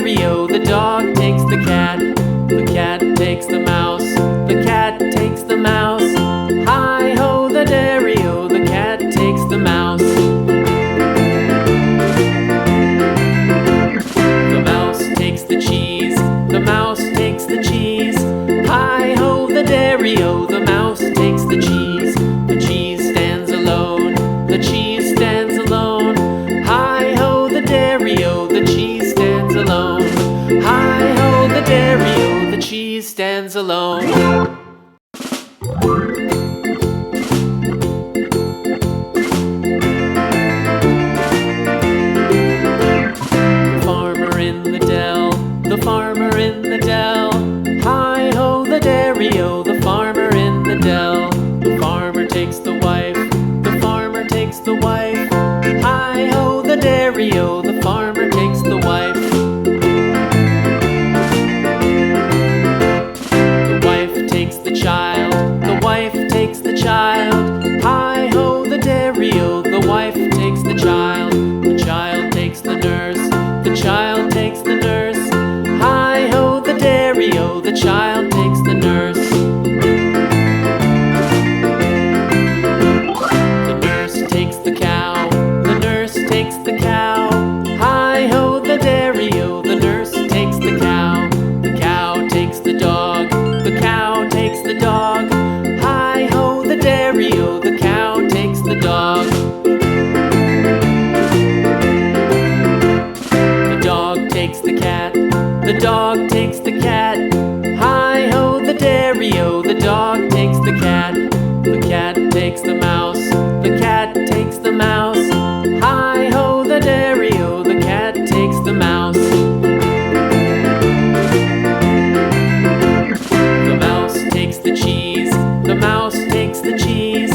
dairy-o, the dog takes the cat. The cat takes the mouse. The cat takes the mouse. Hi-ho, the dairy-o, the cat takes the mouse. The mouse takes the cheese. The mouse takes the cheese. Hi-ho, the dairy-o, the mouse takes the cheese. The cheese stands alone. The cheese stands alone. Hi-ho, the dairy-o, the cheese stands alone. Hi-ho, the dairy-o, the cheese stands alone. The farmer in the dell. The farmer in the dell. Hi-ho, the dairy-o, the farmer in the dell. The farmer takes the wife. The farmer takes the wife. Hi-ho, the dairy-o, the farmer takes the wife. The wife takes the child. The wife takes the child. Hi-ho, the dairy-o, the wife takes the child. The child takes the nurse. The child takes the nurse. Hi-ho, the dairy-o, the child takes the nurse. The nurse takes the cow. The nurse takes the cow. Hi-ho, the dairy-o, the nurse takes the cow. The cow takes the dog. The cow takes the dog. Hi-ho, the dairy-o, the cow takes the dog. The dog takes the cat. The dog takes the cat. Hi-ho, the dairy-o, the dog takes the cat. The cat takes the mouse. The cat takes the mouse. Hi-ho, the dairy-o, the cat takes the mouse. The mouse takes the cheese. The mouse takes the cheese.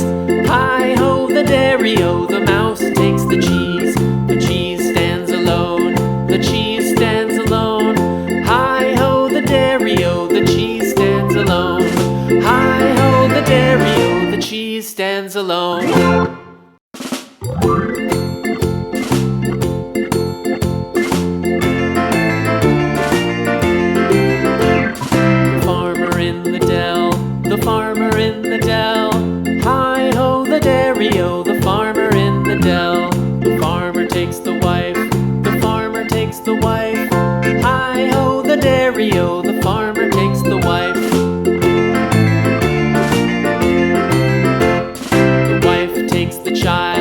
Hi-ho, the dairy-o, the mouse takes the cheese. The cheese stands alone. The cheese stands alone. Hi-ho, the dairy-o, the cheese stands alone. Hi-ho, the dairy-o, the cheese stands alone. The farmer in the dell. The farmer in the dell. Hi-ho, the dairy-o, the farmer in the dell. The farmer takes the wife. The farmer takes the wife. Hi-ho, the dairy-o, the farmer takes the wife. The wife takes the child.